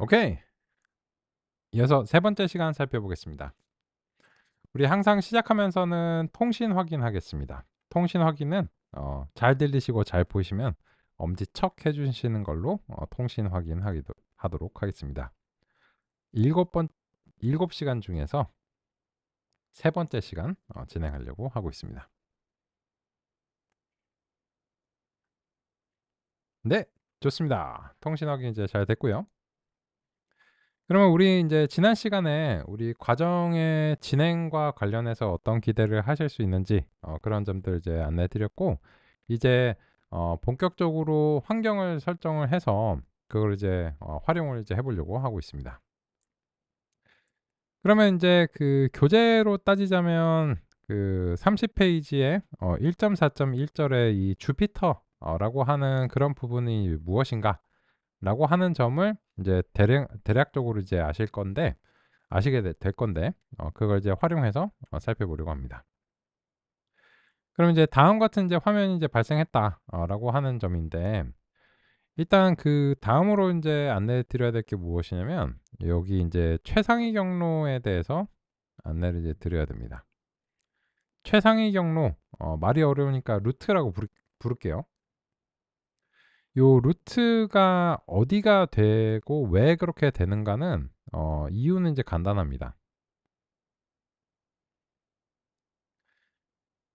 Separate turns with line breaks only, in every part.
오케이. 이어서 세 번째 시간 살펴보겠습니다. 우리 항상 시작하면서는 통신 확인하겠습니다. 통신 확인은 잘 들리시고 잘 보이시면 엄지척 해주시는 걸로 통신 하도록 하겠습니다. 일곱 번 일곱 시간 중에서 세 번째 시간 진행하려고 하고 있습니다. 네, 좋습니다. 통신 확인 이제 잘 됐고요. 그러면 우리 인제 지난 시간에 우리 과정의 진행과 관련해서 어떤 기대를 하실 수 있는지 그런 점들 이제 안내해 드렸고, 이제 본격적으로 환경을 설정을 해서 그걸 이제 활용을 이제 해 보려고 하고 있습니다. 그러면 인제 그 교재로 따지자면 그 30 페이지에 1.4.1 절에 이 주피터 라고 하는 그런 부분이 무엇인가라고 하는 점을 인제 대략적으로 이제 아시게 될 건데, 그걸 이제 활용해서 살펴보려고 합니다. 그럼 이제 다음 같은 이제 화면이 이제 발생했다 라고 하는 점인데, 일단 그 다음으로 인제 안내해 드려야 될 게 무엇이냐면, 여기 인제 최상위 경로에 대해서 안내를 이제 드려야 됩니다. 최상위 경로, 말이 어려우니까 루트라고 부를게요. 요 루트가 어디가 되고 왜 그렇게 되는가는 이유는 이제 간단합니다.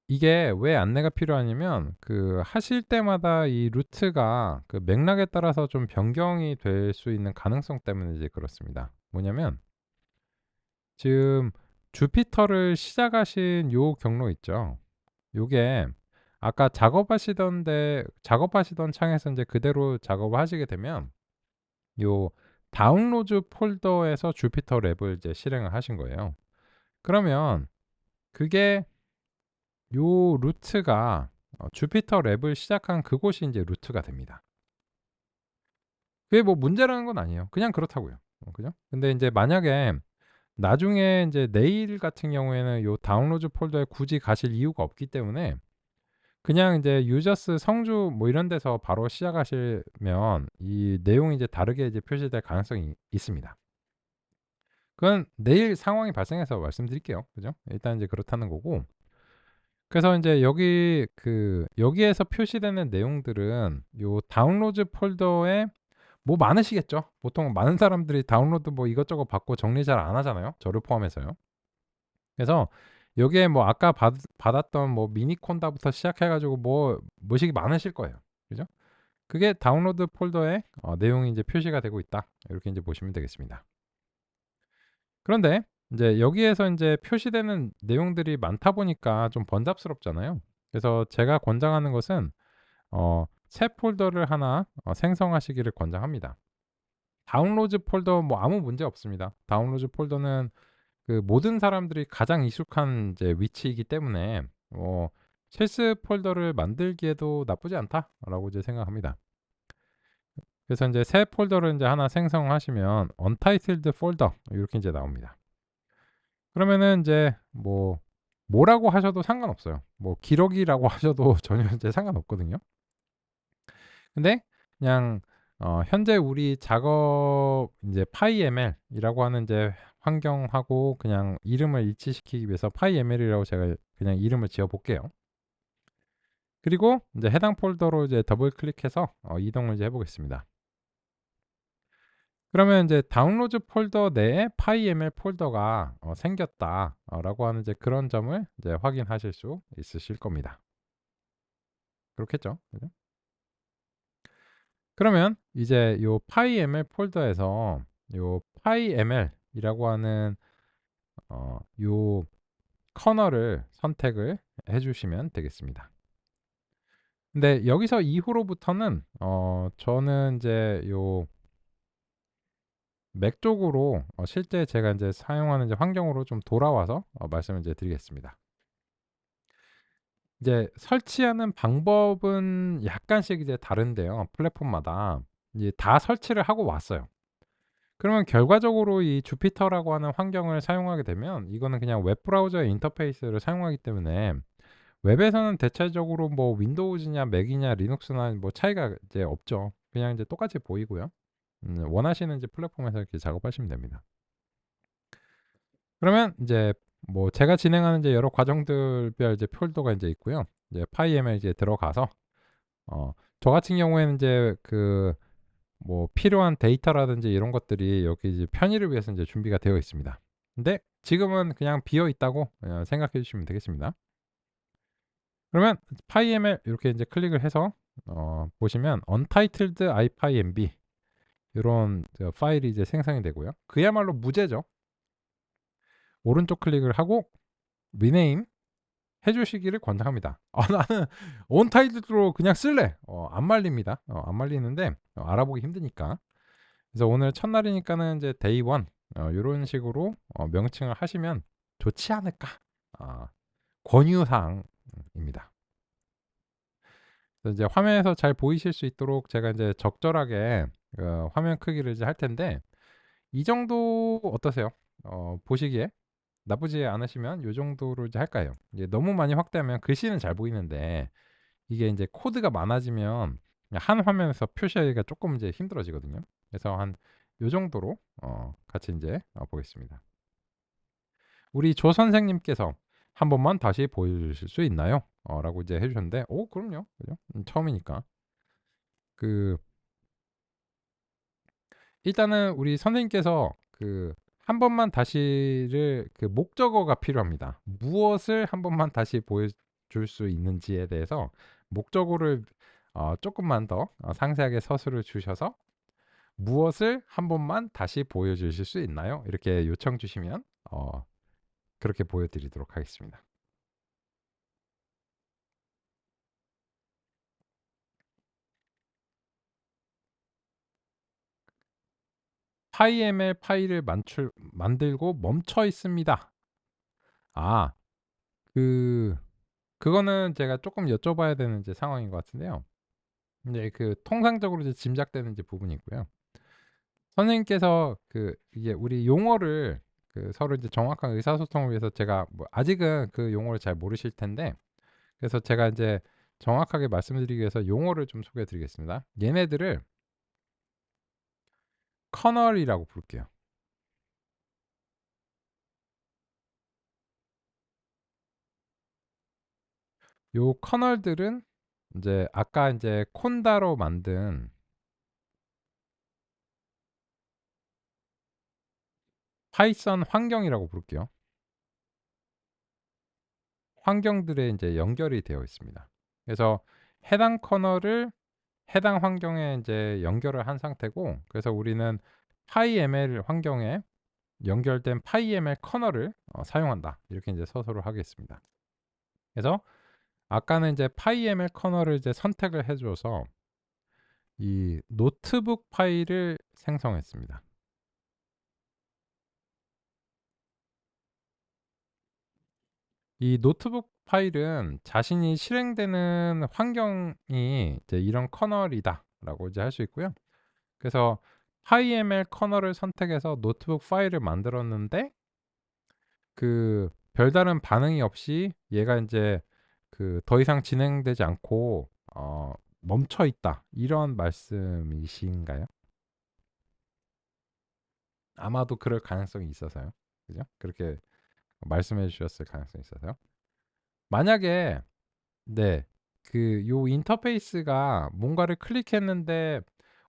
이게 왜 안내가 필요하냐면, 그 하실 때마다 이 루트가 그 맥락에 따라서 좀 변경이 될 수 있는 가능성 때문에 이제 그렇습니다. 뭐냐면, 지금 주피터를 시작하신 요 경로 있죠. 요게 아까 작업하시던 창에서 인제 그대로 작업을 하시게 되면 요 다운로드 폴더에서 주피터 랩을 이제 실행을 하신 거예요. 그러면 그게 요 루트가 주피터 랩을 시작한 그곳이 인제 루트가 됩니다. 그게 뭐 문제라는 건 아니에요. 그냥 그렇다고요. 그죠? 근데 인제 만약에 나중에 인제 내일 같은 경우에는 요 다운로드 폴더에 굳이 가실 이유가 없기 때문에 그냥 인제 유저스 성주 뭐 이런 데서 바로 시작하시면 이 내용이 이제 다르게 이제 표시될 가능성이 있습니다. 그건 내일 상황이 발생해서 말씀드릴게요. 그죠? 일단 이제 그렇다는 거고, 그래서 인제 여기에서 표시되는 내용들은 요 다운로드 폴더에 뭐 많으시겠죠. 보통 많은 사람들이 다운로드 뭐 이것저것 받고 정리 잘 안 하잖아요, 저를 포함해서요. 그래서 여기에 뭐 아까 받았던 뭐 미니콘다부터 시작해 가지고 뭐 뭐식이 많으실 거예요. 그죠? 그게 다운로드 폴더에 내용이 이제 표시가 되고 있다, 이렇게 인제 보시면 되겠습니다. 그런데 인제 여기에서 인제 표시되는 내용들이 많다 보니까 좀 번잡스럽잖아요. 그래서 제가 권장하는 것은 새 폴더를 하나 생성하시기를 권장합니다. 다운로드 폴더 뭐 아무 문제 없습니다. 다운로드 폴더는 그 모든 사람들이 가장 익숙한 이제 위치이기 때문에 실습 폴더를 만들기에도 나쁘지 않다라고 이제 생각합니다. 그래서 인제 새 폴더를 인제 하나 생성하시면 untitled folder 요렇게 인제 나옵니다. 그러면은 인제 뭐라고 하셔도 상관없어요. 뭐 기록이라고 하셔도 전혀 이제 상관없거든요. 근데 그냥 현재 우리 작업 인제 PyML이라고 하는 이제 환경하고 그냥 이름을 일치시키기 위해서 PyML이라고 제가 그냥 이름을 지어 볼게요. 그리고 인제 해당 폴더로 이제 더블 클릭해서 이동을 이제 해 보겠습니다. 그러면 인제 다운로드 폴더 내에 PyML 폴더가 생겼다 라고 하는 이제 그런 점을 이제 확인하실 수 있으실 겁니다. 그렇겠죠? 그죠? 그러면 이제 요 PyML 폴더에서 요 PyML이라고 하는 요 커널을 선택을 해 주시면 되겠습니다. 근데 여기서 이후로부터는 저는 인제 요 맥 쪽으로 실제 제가 인제 사용하는 이제 환경으로 좀 돌아와서 말씀을 이제 드리겠습니다. 이제 설치하는 방법은 약간씩 이제 다른데요, 플랫폼마다. 이제 다 설치를 하고 왔어요. 그러면 결과적으로 이 주피터라고 하는 환경을 사용하게 되면 이거는 그냥 웹 브라우저의 인터페이스를 사용하기 때문에 웹에서는 대체적으로 뭐 윈도우즈냐 맥이냐 리눅스나 뭐 차이가 이제 없죠. 그냥 이제 똑같이 보이고요. 원하시는 이제 플랫폼에서 이렇게 작업하시면 됩니다. 그러면 이제 뭐 제가 진행하는 이제 여러 과정들별 이제 폴더가 이제 있고요. 이제 파이엠에 이제 들어가서 저 같은 경우에는 이제 그 뭐 필요한 데이터라든지 이런 것들이 여기 이제 편의를 위해서 이제 준비가 되어 있습니다. 근데 지금은 그냥 비어 있다고 생각해 주시면 되겠습니다. 그러면 PyML 이렇게 이제 클릭을 해서 보시면 untitled ipynb 이런 파일이 이제 생성이 되고요. 그야말로 무제죠. 오른쪽 클릭을 하고 rename 해주시기를 권장합니다. 나는 untitled로 그냥 쓸래. 안 말립니다. 안 말리는데 알아보기 힘드니까. 그래서 오늘 첫날이니까는 이제 day 1 이런 식으로 명칭을 하시면 좋지 않을까. 어, 권유사항입니다. 그래서 이제 화면에서 잘 보이실 수 있도록 제가 이제 적절하게 화면 크기를 이제 할 텐데 이 정도 어떠세요? 보시기에 나쁘지 않으시면 이 정도로 이제 할까요? 이제 너무 많이 확대하면 글씨는 잘 보이는데 이게 이제 코드가 많아지면 한 화면에서 표시하기가 조금 이제 힘들어지거든요. 그래서 한 이 정도로 같이 이제 보겠습니다. 우리 조 선생님께서 한 번만 다시 보여주실 수 있나요? 라고 이제 해주셨는데, 그럼요, 그죠? 처음이니까. 그 일단은 우리 선생님께서 그 한 번만 다시를 그 목적어가 필요합니다. 무엇을 한 번만 다시 보여줄 수 있는지에 대해서 목적어를 조금만 더 상세하게 서술을 주셔서 무엇을 한 번만 다시 보여주실 수 있나요? 이렇게 요청 주시면 그렇게 보여드리도록 하겠습니다. PyML 파일을 만들고 멈춰 있습니다. 아, 그 그거는 제가 조금 여쭤봐야 되는 이제 상황인 것 같은데요. 이제 그 통상적으로 이제 짐작되는 이제 부분이 있고요. 선생님께서 이게 우리 용어를 서로 이제 정확한 의사소통을 위해서 제가 뭐 아직은 그 용어를 잘 모르실 텐데 그래서 제가 이제 정확하게 말씀드리기 위해서 용어를 좀 소개해 드리겠습니다. 얘네들을 커널이라고 부를게요. 요 커널들은 이제 아까 이제 콘다로 만든 파이썬 환경이라고 부를게요. 환경들에 이제 연결이 되어 있습니다. 그래서 해당 커널을 해당 환경에 이제 연결을 한 상태고 그래서 우리는 PyML 환경에 연결된 PyML 커널을 사용한다. 이렇게 이제 서술을 하겠습니다. 그래서 아까는 이제 PyML 커널을 이제 선택을 해줘서 이 노트북 파일을 생성했습니다. 이 노트북 파일은 자신이 실행되는 환경이 이제 이런 커널이다라고 이제 할 수 있고요. 그래서 PyML 커널을 선택해서 노트북 파일을 만들었는데 별다른 반응이 없이 얘가 이제 더 이상 진행되지 않고 멈춰 있다. 이런 말씀이신가요? 아마도 그럴 가능성이 있어서요. 그죠? 그렇게 말씀해 주셨을 가능성이 있어서요. 만약에 네. 요 인터페이스가 뭔가를 클릭했는데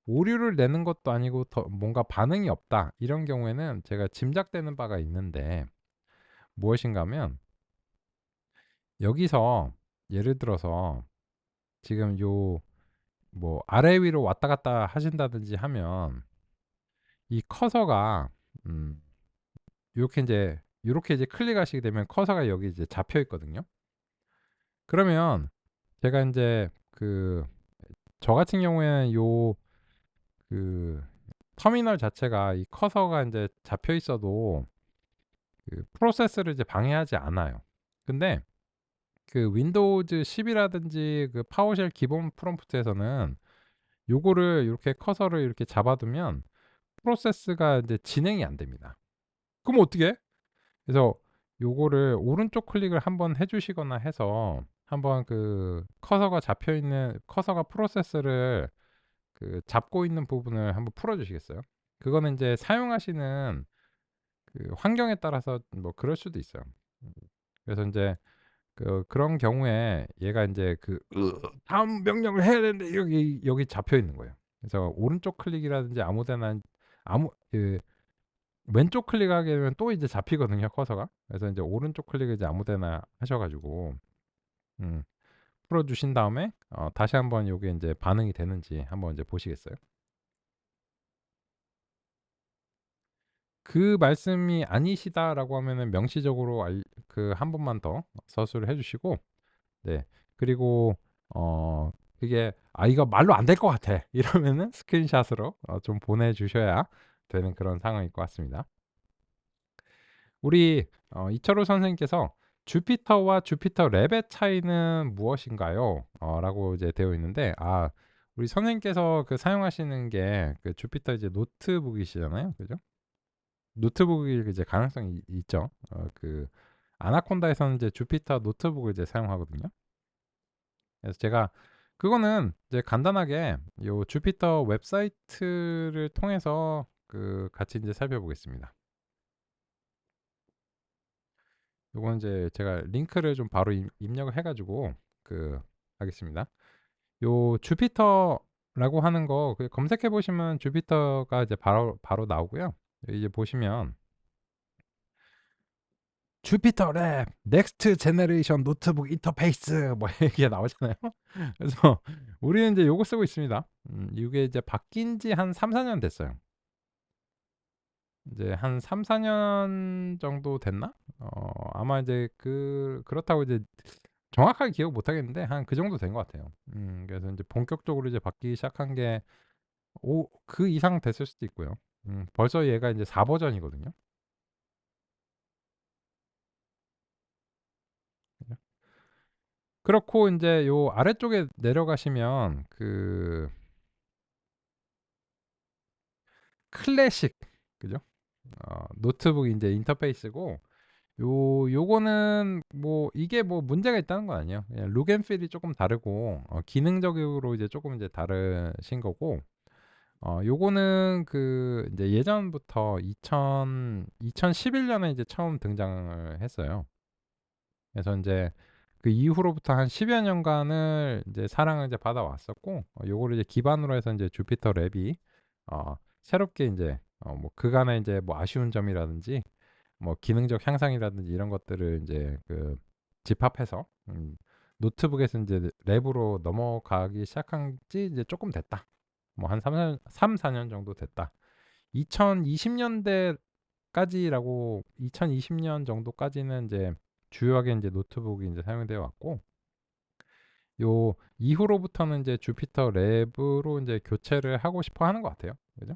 오류를 내는 것도 아니고 뭔가 반응이 없다. 이런 경우에는 제가 짐작되는 바가 있는데 무엇인가 하면 여기서 예를 들어서 지금 요 뭐 아래 위로 왔다 갔다 하신다든지 하면 이 커서가 음 요렇게 이제 클릭하시게 되면 커서가 여기 이제 잡혀 있거든요. 그러면 제가 인제 저 같은 경우에는 그 터미널 자체가 이 커서가 인제 잡혀 있어도 프로세스를 이제 방해하지 않아요. 근데 윈도우즈 10 이라든지 파워쉘 기본 프롬프트에서는 요거를 요렇게 커서를 이렇게 잡아 두면 프로세스가 이제 진행이 안 됩니다. 그럼 어떻게 해? 그래서 요거를 오른쪽 클릭을 한번 해 주시거나 해서 한번 커서가 잡혀 있는 커서가 프로세스를 그 잡고 있는 부분을 한번 풀어 주시겠어요? 그거는 이제 사용하시는 그 환경에 따라서 뭐 그럴 수도 있어요. 음. 그래서 인제 그런 경우에 얘가 인제 다음 명령을 해야 되는데 여기 잡혀 있는 거예요. 그래서 오른쪽 클릭이라든지 아무 데나 아무 그 왼쪽 클릭하게 되면 또 이제 잡히거든요, 커서가. 그래서 인제 오른쪽 클릭을 이제 아무 데나 하셔 가지고 음 풀어 주신 다음에 다시 한번 요게 인제 반응이 되는지 한번 이제 보시겠어요? 그 말씀이 아니시다라고 하면은 명시적으로 한 번만 더 서술을 해 주시고, 네. 그리고 그게 "아 이거 말로 안 될 것 같아." 이러면은 스크린샷으로 좀 보내 주셔야 되는 그런 상황일 것 같습니다. 우리 이철호 선생님께서 "주피터와 주피터 랩의 차이는 무엇인가요?" 라고 이제 되어 있는데, 우리 선생님께서 사용하시는 게 주피터 이제 노트북이시잖아요. 그죠? 노트북일 이제 가능성이 있죠. 아나콘다에서는 이제 주피터 노트북을 이제 사용하거든요. 그래서 제가 그거는 이제 간단하게 요 주피터 웹사이트를 통해서 같이 이제 살펴보겠습니다. 요건 이제 제가 링크를 좀 바로 입력을 해 가지고 하겠습니다. 요 주피터라고 하는 거 검색해 보시면 주피터가 이제 바로 나오고요. 이제 보시면 주피터 랩 넥스트 제너레이션 노트북 인터페이스 뭐 이게 나오잖아요. 그래서 우리는 이제 요거 쓰고 있습니다. 이게 이제 바뀐 지 한 3-4년 됐어요. 이제 한 3-4년 정도 됐나? 아마 이제 그렇다고 이제 정확하게 기억 못 하겠는데 한 그 정도 된 것 같아요. 그래서 인제 본격적으로 이제 바뀌기 시작한 게 그 이상 됐을 수도 있고요. 벌써 얘가 인제 4 버전이거든요. 그렇고 인제 요 아래쪽에 내려가시면 클래식, 그죠? 노트북 인제 인터페이스고, 요거는 뭐 이게 뭐 문제가 있다는 건 아니에요. 그냥 룩 앤 필이 쪼끔 다르고 기능적으로 이제 쪼금 이제 다르신 거고, 요거는 인제 예전부터 2011 년에 이제 처음 등장을 했어요. 그래서 인제 그 이후로부터 한 10여 년간을 인제 사랑을 이제 받아왔었고, 요거를 이제 기반으로 해서 인제 주피터 랩이 새롭게 인제 뭐 그간의 인제 뭐 아쉬운 점이라든지 뭐 기능적 향상이라든지 이런 것들을 인제 집합해서 노트북에서 인제 랩으로 넘어가기 시작한 지 이제 쪼끔 됐다. 뭐 한 3-4년 정도 됐다. 2020 년대까지라고, 2020년 정도까지는 인제 주요하게 인제 노트북이 인제 사용되어 왔고, 요 이후로부터는 인제 주피터 랩으로 인제 교체를 하고 싶어 하는 것 같아요. 그죠?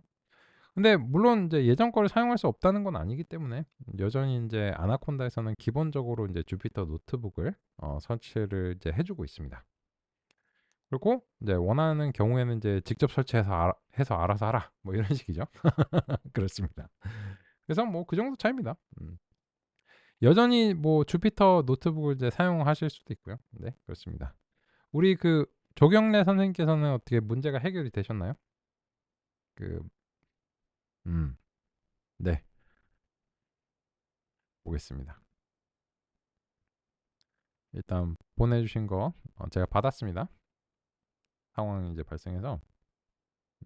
근데 물론 인제 예전 거를 사용할 수 없다는 건 아니기 때문에 여전히 인제 아나콘다에서는 기본적으로 인제 주피터 노트북을 설치를 이제 해 주고 있습니다. 그리고 인제 원하는 경우에는 인제 직접 설치해서 해서 알아서 하라, 뭐 이런 식이죠. 그렇습니다. 그래서 뭐 그 정도 차이입니다. 여전히 뭐 주피터 노트북을 이제 사용하실 수도 있고요. 네, 그렇습니다. 우리 조경래 선생님께서는 어떻게 문제가 해결이 되셨나요? 그 음 네. 보겠습니다. 일단 보내 주신 거 제가 받았습니다. 상황이 이제 발생해서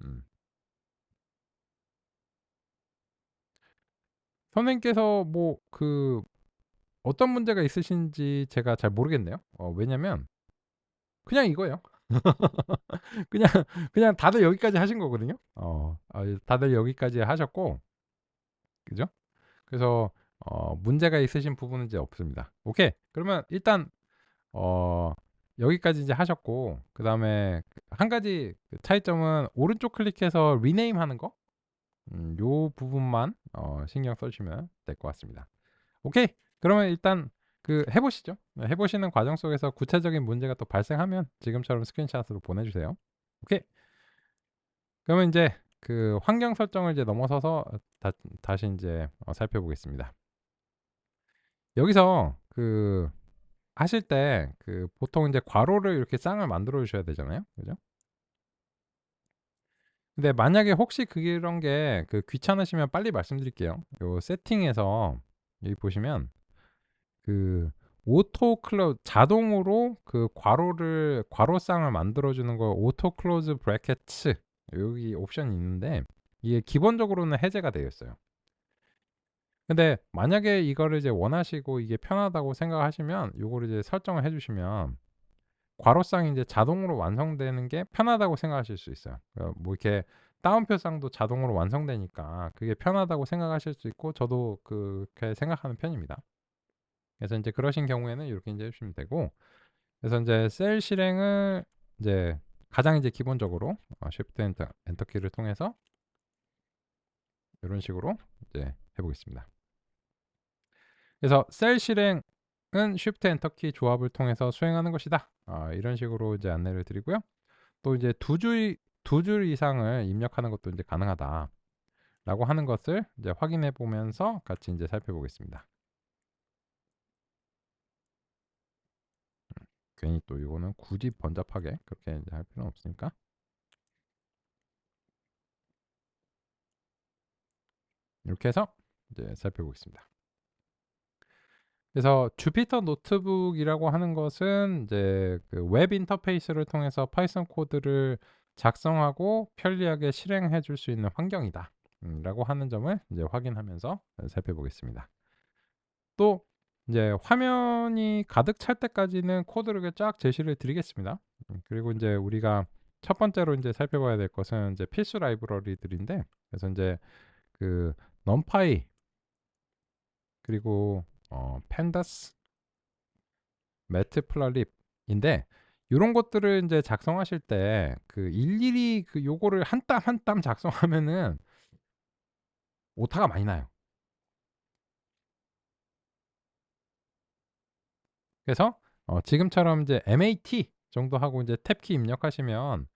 음 선생님께서 뭐 어떤 문제가 있으신지 제가 잘 모르겠네요. 왜냐면 그냥 이거예요. 그냥 다들 여기까지 하신 거거든요. 다들 여기까지 하셨고, 그죠? 그래서 문제가 있으신 부분은 이제 없습니다. 오케이. 그러면 일단 어 여기까지 이제 하셨고, 그다음에 한 가지 차이점은 오른쪽 클릭해서 리네임 하는 거, 요 부분만 신경 써 주시면 될 것 같습니다. 오케이. 그러면 일단 해 보시죠. 네, 해 보시는 과정 속에서 구체적인 문제가 또 발생하면 지금처럼 스크린샷으로 보내 주세요. 오케이. 그러면 인제 환경 설정을 이제 넘어서서 다시 인제 살펴보겠습니다. 여기서 하실 때 보통 인제 괄호를 이렇게 쌍을 만들어 주셔야 되잖아요. 그죠? 근데 만약에 혹시 그런 게 귀찮으시면 빨리 말씀드릴게요. 요 세팅에서 여기 보시면 그 오토 클로 자동으로 괄호상을 만들어 주는 거 오토 클로즈 브래켓츠 여기 옵션이 있는데 이게 기본적으로는 해제가 되어 있어요. 근데 만약에 이거를 이제 원하시고 이게 편하다고 생각하시면 요거를 이제 설정을 해 주시면 괄호상이 이제 자동으로 완성되는 게 편하다고 생각하실 수 있어요. 뭐 이렇게 따옴표상도 자동으로 완성되니까 그게 편하다고 생각하실 수 있고 저도 그렇게 생각하는 편입니다. 그래서 인제 그러신 경우에는 요렇게 인제 해 주시면 되고 그래서 인제 셀 실행을 이제 가장 이제 기본적으로 Shift 엔터 키를 통해서 요런 식으로 이제 해 보겠습니다. 그래서 셀 실행은 Shift 엔터 키 조합을 통해서 수행하는 것이다. 이런 식으로 이제 안내를 드리고요. 또 이제 두 줄 이상을 입력하는 것도 인제 가능하다라고 하는 것을 이제 확인해 보면서 같이 인제 살펴보겠습니다. 괜히 또 이거는 굳이 번잡하게 그렇게 이제 할 필요는 없으니까. 이렇게 해서 이제 살펴보겠습니다. 그래서 주피터 노트북이라고 하는 것은 이제 웹 인터페이스를 통해서 파이썬 코드를 작성하고 편리하게 실행해 줄 수 있는 환경이다. 라고 하는 점을 이제 확인하면서 살펴보겠습니다. 또 이제 화면이 가득 찰 때까지는 코드를 쫙 제시를 드리겠습니다. 그리고 이제 우리가 첫 번째로 이제 살펴봐야 될 것은 이제 필수 라이브러리들인데 그래서 이제 그 넘파이 그리고 펜다스 매트플라립인데 요런 것들을 인제 작성하실 때 일일이 요거를 한 땀 한 땀 작성하면은 오타가 많이 나요. 그래서 지금처럼 이제 MAT 정도 하고 인제 탭키 입력하시면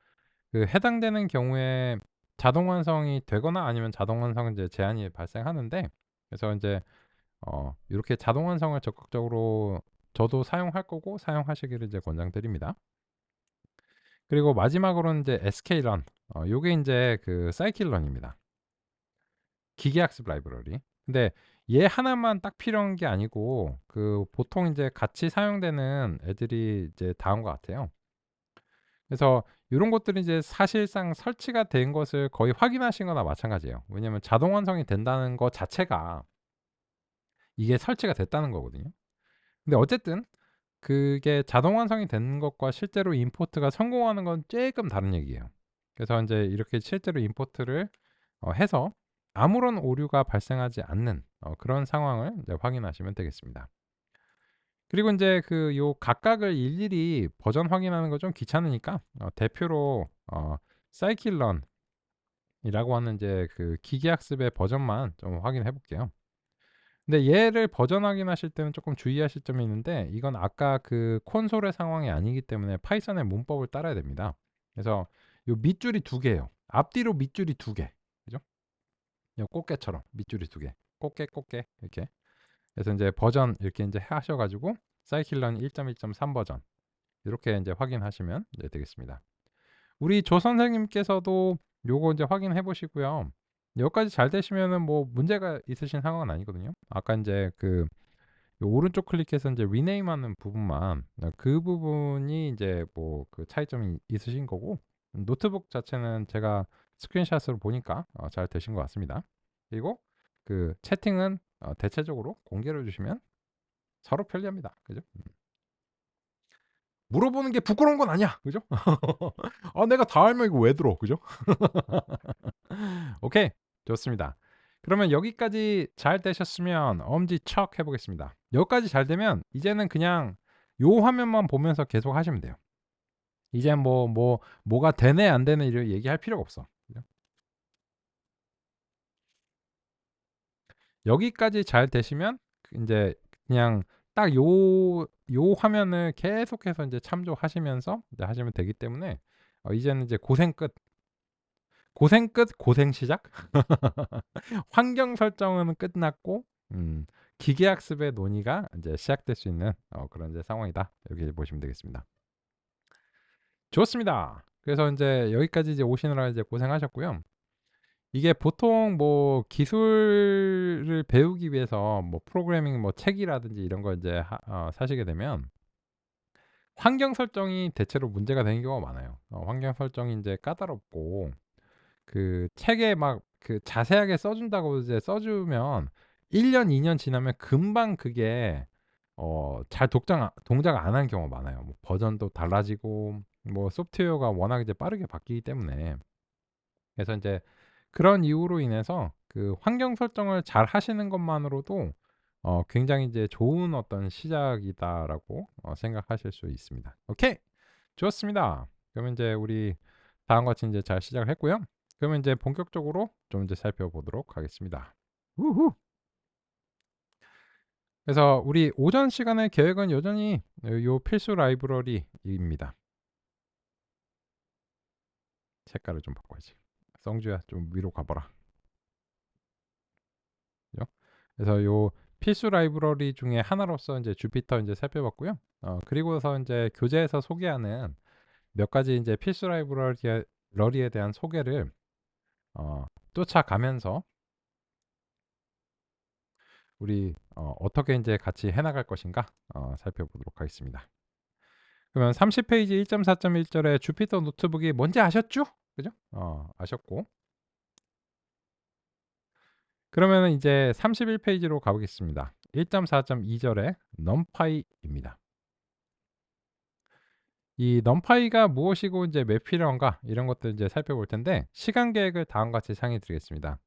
해당되는 경우에 자동 완성이 되거나 아니면 자동 완성 이제 제한이 발생하는데 그래서 인제 요렇게 자동 완성을 적극적으로 저도 사용할 거고 사용하시기를 이제 권장드립니다. 그리고 마지막으로는 이제 sklearn 요게 인제 scikit-learn입니다. 기계학습 라이브러리. 근데 얘 하나만 딱 필요한 게 아니고 보통 인제 같이 사용되는 애들이 이제 다음과 같아요. 그래서 요런 것들이 이제 사실상 설치가 된 것을 거의 확인하신 거나 마찬가지예요. 왜냐면 자동 완성이 된다는 거 자체가 이게 설치가 됐다는 거거든요. 근데 어쨌든 그게 자동 완성이 되는 것과 실제로 임포트가 성공하는 건 쪼끔 다른 얘기예요. 그래서 인제 이렇게 실제로 임포트를 해서 아무런 오류가 발생하지 않는 그런 상황을 이제 확인하시면 되겠습니다. 그리고 인제 요 각각을 일일이 버전 확인하는 거 좀 귀찮으니까 대표로 scikit-learn 이라고 하는 이제 기계학습의 버전만 좀 확인해 볼게요. 근데 얘를 버전 확인하실 때는 쪼끔 주의하실 점이 있는데 이건 아까 콘솔의 상황이 아니기 때문에 파이썬의 문법을 따라야 됩니다. 그래서 요 밑줄이 2 개예요. 앞뒤로 밑줄이 2 개. 그죠? 요 꽃게처럼 밑줄이 2 개. 꽃게, 꽃게 이렇게. 그래서 인제 버전 이렇게 인제 하셔 가지고 scikit-learn 1.1.3 버전 요렇게 인제 확인하시면 이제 되겠습니다. 우리 조 선생님께서도 요거 인제 확인해 보시고요. 여기까지 잘 되시면은 뭐 문제가 있으신 상황은 아니거든요. 아까 인제 요 오른쪽 클릭해서 인제 rename 하는 부분만 그 부분이 인제 뭐 차이점이 있으신 거고 노트북 자체는 제가 스크린샷으로 보니까 잘 되신 것 같습니다. 그리고 채팅은 대체적으로 공개를 해 주시면 서로 편리합니다. 그죠? 물어보는 게 부끄러운 건 아니야. 그죠? 내가 다 알면 이거 왜 들어. 그죠? 오케이. 좋습니다. 그러면 여기까지 잘 되셨으면 엄지척 해 보겠습니다. 여기까지 잘 되면 이제는 그냥 요 화면만 보면서 계속 하시면 돼요. 이제 뭐가 되네 안 되네 이런 얘기할 필요가 없어. 그죠? 여기까지 잘 되시면 인제 그냥 딱 요 화면을 계속해서 인제 참조하시면서 이제 하시면 되기 때문에 이제는 이제 고생 끝. 고생 끝 고생 시작. 환경 설정은 끝났고 기계학습의 논의가 인제 시작될 수 있는 그런 이제 상황이다. 이렇게 보시면 되겠습니다. 좋습니다. 그래서 인제 여기까지 이제 오시느라 이제 고생하셨고요. 이게 보통 뭐 기술을 배우기 위해서 뭐 프로그래밍 뭐 책이라든지 이런 거 인제 사시게 되면 환경 설정이 대체로 문제가 되는 경우가 많아요. 환경 설정이 인제 까다롭고 그 책에 막 그 자세하게 써 준다고 이제 써 주면 1 년, 2년 지나면 금방 그게 잘 동작 안 하는 경우가 많아요. 뭐 버전도 달라지고 뭐 소프트웨어가 워낙 이제 빠르게 바뀌기 때문에. 그래서 인제 그런 이유로 인해서 그 환경 설정을 잘 하시는 것만으로도 굉장히 이제 좋은 어떤 시작이다라고 생각하실 수 있습니다. 오케이. 좋습니다. 그러면 인제 우리 다음과 같이 인제 잘 시작을 했고요. 그러면 인제 본격적으로 좀 이제 살펴보도록 하겠습니다. 우후. 그래서 우리 오전 시간의 계획은 여전히 요 필수 라이브러리입니다. 색깔을 좀 바꿔야지. 성주야 좀 위로 가 봐라. 그죠? 그래서 요 필수 라이브러리 중에 하나로서 인제 주피터 인제 살펴봤고요. 그리고서 인제 교재에서 소개하는 몇 가지 인제 필수 러리에 대한 소개를 쫓아가면서 우리 어떻게 인제 같이 해 나갈 것인가 살펴보도록 하겠습니다. 그러면 30 페이지 1.4.1 절에 주피터 노트북이 뭔지 아셨죠? 그죠? 아셨고 그러면은 이제 31 페이지로 가 보겠습니다. 1.4.2 절에 numPy입니다. 이 numPy가 무엇이고 인제 왜 필요한가 이런 것들 인제 살펴볼 텐데 시간 계획을 다음과 같이 상의 드리겠습니다.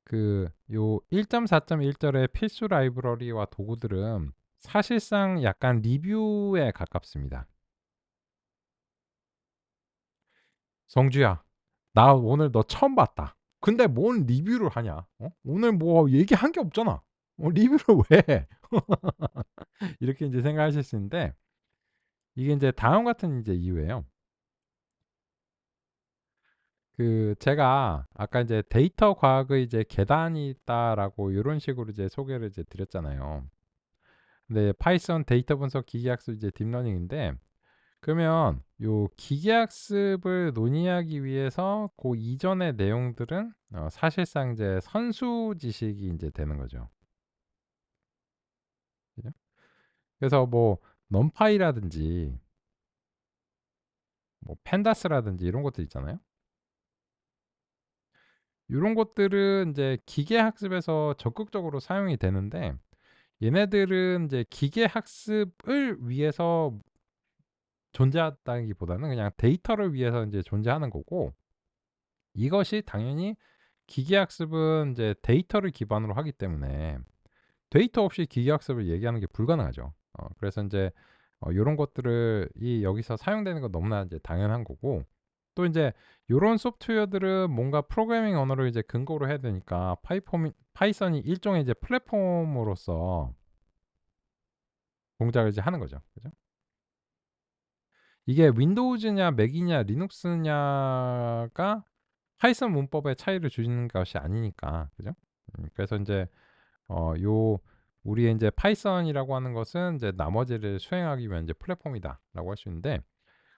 그 요 1.4.1 절의 필수 라이브러리와 도구들은 사실상 약간 리뷰에 가깝습니다. "성주야, 나 오늘 너 처음 봤다. 근데 뭔 리뷰를 하냐? 오늘 뭐 얘기한 게 없잖아. 리뷰를 왜 해?" 이렇게 인제 생각하실 수 있는데 이게 인제 다음과 같은 인제 이유예요. 그 제가 아까 이제 "데이터 과학의 이제 계단이 있다."라고 요런 식으로 이제 소개를 이제 드렸잖아요. 근데 파이썬 데이터 분석 기계학습 이제 딥러닝인데 그러면 요 기계학습을 논의하기 위해서 고 이전의 내용들은 사실상 이제 선수 지식이 인제 되는 거죠. 그죠? 그래서 뭐 넘파이라든지 뭐 펜다스라든지 이런 것들 있잖아요. 요런 것들은 인제 기계 학습에서 적극적으로 사용이 되는데 얘네들은 인제 기계 학습을 위해서 존재한다기보다는 그냥 데이터를 위해서 인제 존재하는 거고 이것이 당연히 기계 학습은 인제 데이터를 기반으로 하기 때문에 데이터 없이 기계 학습을 얘기하는 게 불가능하죠. 그래서 인제 요런 것들을 이 여기서 사용되는 건 너무나 이제 당연한 거고 또 인제 요런 소프트웨어들은 뭔가 프로그래밍 언어를 이제 근거로 해야 되니까 파이썬이 일종의 이제 플랫폼으로서 동작을 이제 하는 거죠. 그죠? 이게 윈도우즈냐 맥이냐 리눅스냐가 파이썬 문법의 차이를 주는 것이 아니니까. 그죠? 그래서 인제 요 우리의 인제 파이썬이라고 하는 것은 인제 나머지를 수행하기 위한 이제 플랫폼이다라고 할 수 있는데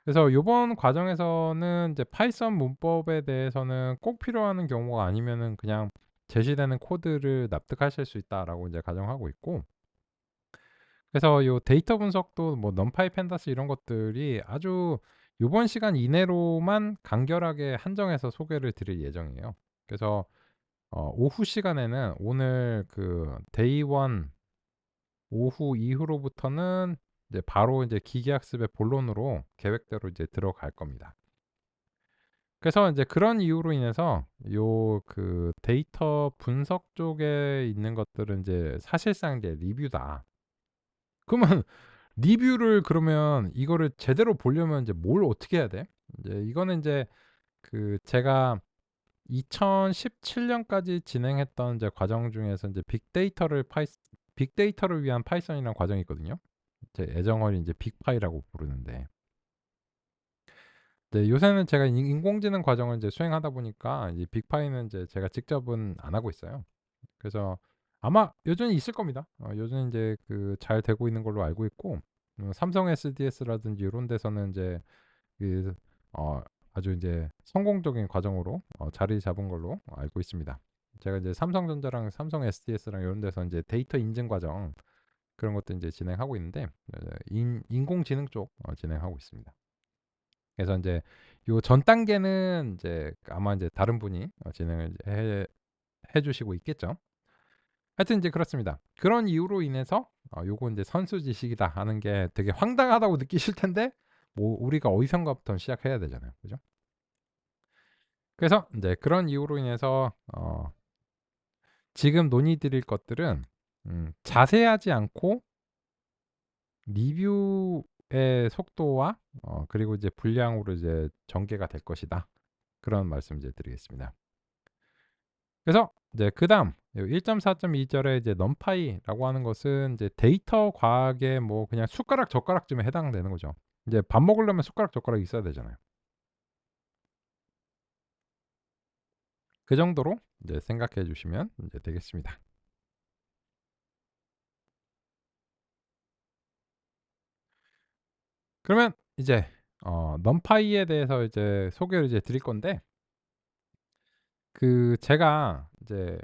그래서 요번 과정에서는 이제 파이썬 문법에 대해서는 꼭 필요한 경우가 아니면은 그냥 제시되는 코드를 납득하실 수 있다라고 이제 가정하고 있고 그래서 요 데이터 분석도 뭐 넘파이 펜다스 이런 것들이 아주 요번 시간 이내로만 간결하게 한정해서 소개를 드릴 예정이에요. 그래서 오후 시간에는 오늘 그 데이 1 오후 이후로부터는 이제 바로 이제 기계학습의 본론으로 계획대로 이제 들어갈 겁니다. 그래서 인제 그런 이유로 인해서 요 그 데이터 분석 쪽에 있는 것들은 인제 사실상 이제 리뷰다. 그러면 리뷰를 그러면 이거를 제대로 보려면 인제 뭘 어떻게 해야 돼? 인제 이거는 인제 그 제가 2017 년까지 진행했던 이제 과정 중에서 인제 빅데이터를 위한 파이썬이라는 과정이 있거든요. 제 애정어린 이제 빅파이라고 부르는데 네 요새는 제가 인공지능 과정을 이제 수행하다 보니까 이 빅파이는 이제 제가 직접은 안 하고 있어요. 그래서 아마 여전히 있을 겁니다. 여전히 인제 그 잘 되고 있는 걸로 알고 있고 삼성 SDS라든지 요런 데서는 인제 그 아주 이제 성공적인 과정으로 자리 잡은 걸로 알고 있습니다. 제가 이제 삼성전자랑 삼성 SDS랑 이런 데서 이제 데이터 인증 과정 그런 것도 이제 진행하고 있는데 인공지능 쪽 진행하고 있습니다. 그래서 이제 요 전 단계는 이제 아마 이제 다른 분이 진행을 해 주시고 있겠죠. 하여튼 이제 그렇습니다. 그런 이유로 인해서 요거 이제 선수 지식이다 하는 게 되게 황당하다고 느끼실 텐데 뭐 우리가 어디선가부터 시작해야 되잖아요. 그죠? 그래서 이제 그런 이유로 인해서 지금 논의 드릴 것들은 자세하지 않고 리뷰의 속도와 그리고 이제 분량으로 이제 전개가 될 것이다. 그런 말씀 이제 드리겠습니다. 그래서 이제 그다음 1.4.2절에 이제 넘파이라고 하는 것은 이제 데이터 과학의 뭐 그냥 숟가락 젓가락쯤에 해당되는 거죠. 이제 밥 먹으려면 숟가락 젓가락이 있어야 되잖아요. 그 정도로 이제 생각해 주시면 이제 되겠습니다. 그러면 이제 넘파이에 대해서 이제 소개를 이제 드릴 건데 그 제가 이제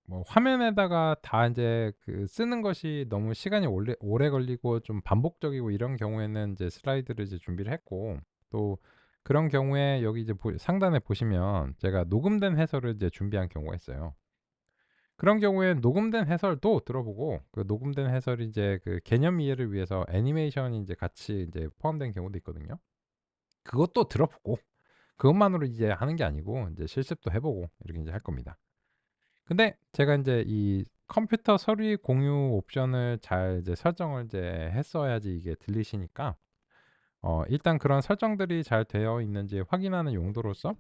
뭐 화면에다가 다 인제 그 쓰는 것이 너무 시간이 오래 걸리고 좀 반복적이고 이런 경우에는 이제 슬라이드를 이제 준비를 했고 또 그런 경우에 여기 이제 상단에 보시면 제가 녹음된 해설을 이제 준비한 경우가 있어요. 그런 경우엔 녹음된 해설도 들어보고 그 녹음된 해설이 이제 그 개념 이해를 위해서 애니메이션이 인제 같이 인제 포함된 경우도 있거든요. 그것도 들어보고 그것만으로 이제 하는 게 아니고 인제 실습도 해 보고 이렇게 인제 할 겁니다. 근데 제가 인제 이 컴퓨터 서류 공유 옵션을 잘 이제 설정을 이제 했어야지 이게 들리시니까 일단 그런 설정들이 잘 되어 있는지 확인하는 용도로서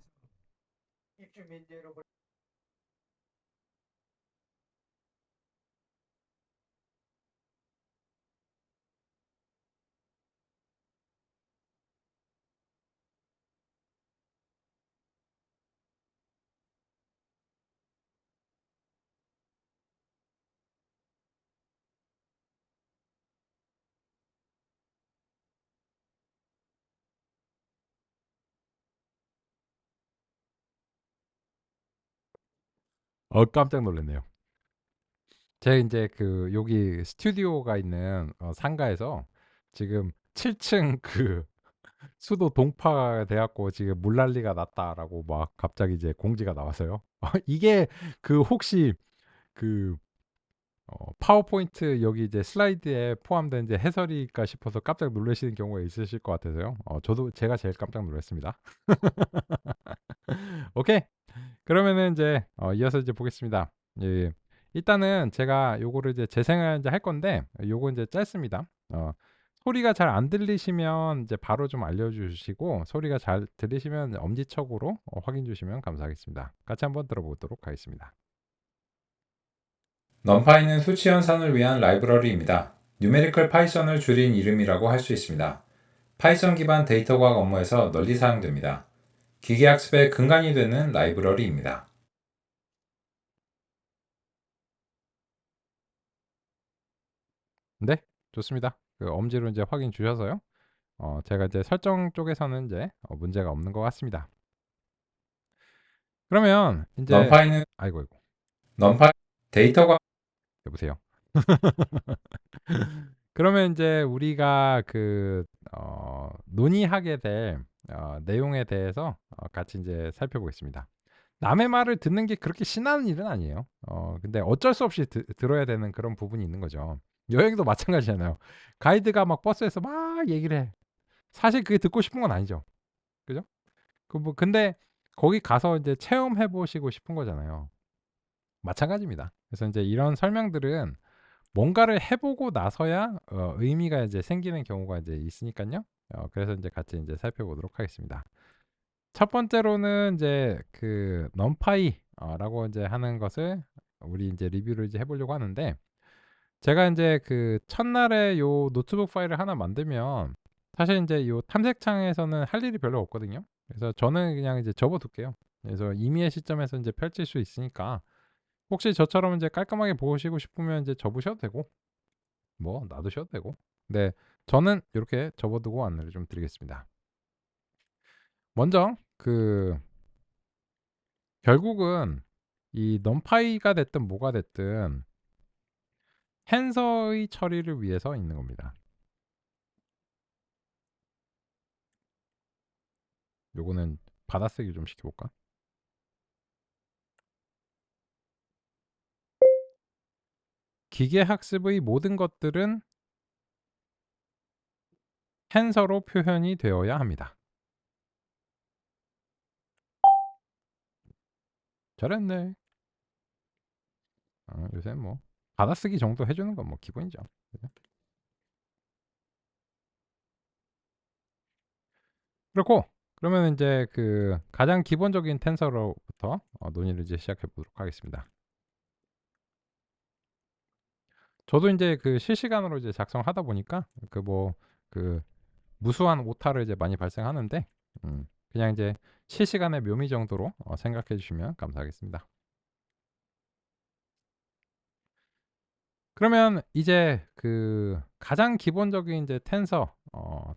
깜짝 놀랐네요. 제가 인제 그 여기 스튜디오가 있는 상가에서 지금 7층 그 수도 동파가 돼 갖고 지금 "물난리가 났다."라고 막 갑자기 이제 공지가 나와서요. 이게 그 혹시 그 파워포인트 여기 이제 슬라이드에 포함된 이제 해설일까 싶어서 깜짝 놀라시는 경우가 있으실 것 같아서요. 저도 제가 제일 깜짝 놀랐습니다. 오케이. 그러면은 인제 이어서 이제 보겠습니다. 예. 일단은 제가 요거를 이제 재생을 인제 할 건데 요거 인제 짧습니다. 소리가 잘 안 들리시면 이제 바로 좀 알려 주시고 소리가 잘 들리시면 엄지척으로 확인 주시면 감사하겠습니다. 같이 한번 들어보도록 하겠습니다. 넘파이는 수치 연산을 위한 라이브러리입니다. 뉴메리컬 파이썬을 줄인 이름이라고 할 수 있습니다. 파이썬 기반 데이터 과학 업무에서 널리 사용됩니다. 기계학습의 근간이 되는 라이브러리입니다. 네, 좋습니다. 그 엄지로 이제 확인 주셔서요. 제가 이제 설정 쪽에서는 이제 문제가 없는 것 같습니다. 그러면 이제 넘파이는 아이고 아이고 넘파이 데이터가 여보세요. 그러면 이제 우리가 그 논의하게 될 내용에 대해서 같이 이제 살펴보겠습니다. 남의 말을 듣는 게 그렇게 신나는 일은 아니에요. 근데 어쩔 수 없이 들어야 되는 그런 부분이 있는 거죠. 여행도 마찬가지잖아요. 가이드가 막 버스에서 막 얘기를 해. 사실 그게 듣고 싶은 건 아니죠. 그죠? 그 뭐 근데 거기 가서 이제 체험해 보시고 싶은 거잖아요. 마찬가지입니다. 그래서 인제 이런 설명들은 뭔가를 해 보고 나서야 의미가 이제 생기는 경우가 이제 있으니깐요. 그래서 인제 같이 인제 살펴보도록 하겠습니다. 첫 번째로는 인제 그 numpy 라고 인제 하는 것을 우리 인제 리뷰를 이제 해 보려고 하는데 제가 인제 그 첫날에 요 노트북 파일을 하나 만들면 사실 인제 요 탐색창에서는 할 일이 별로 없거든요. 그래서 저는 그냥 이제 접어 둘게요. 그래서 임의의 시점에서 인제 펼칠 수 있으니까 혹시 저처럼 인제 깔끔하게 보시고 싶으면 인제 접으셔도 되고 뭐 놔두셔도 되고. 네. 저는 요렇게 접어 두고 안내를 좀 드리겠습니다. 먼저 결국은 이 넘파이가 됐든 뭐가 됐든 텐서의 처리를 위해서 있는 겁니다. 요거는 받아쓰기 좀 시켜볼까? 기계학습의 모든 것들은 텐서로 표현이 되어야 합니다. 잘했네. 요새 뭐 받아쓰기 정도 해주는 건 뭐 기본이죠. 그죠? 그렇고 그러면 이제 가장 기본적인 텐서로부터 논의를 이제 시작해 보도록 하겠습니다. 저도 이제 실시간으로 이제 작성하다 보니까 그 무수한 오타를 이제 많이 발생하는데 그냥 이제 실시간의 묘미 정도로 생각해 주시면 감사하겠습니다. 그러면 이제 가장 기본적인 이제 텐서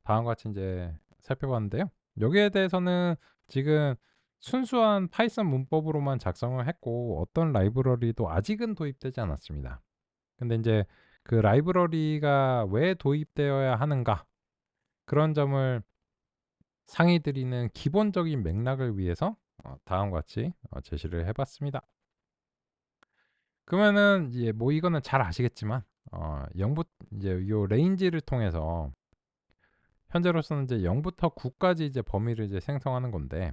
다음과 같이 이제 살펴봤는데요. 여기에 대해서는 지금 순수한 파이썬 문법으로만 작성을 했고 어떤 라이브러리도 아직은 도입되지 않았습니다. 근데 이제 그 라이브러리가 왜 도입되어야 하는가 그런 점을 상의 드리는 기본적인 맥락을 위해서 다음과 같이 제시를 해봤습니다. 그러면은 이제 뭐 이거는 잘 아시겠지만 0부 이제 요 레인지를 통해서 현재로서는 이제 0부터 9까지 이제 범위를 이제 생성하는 건데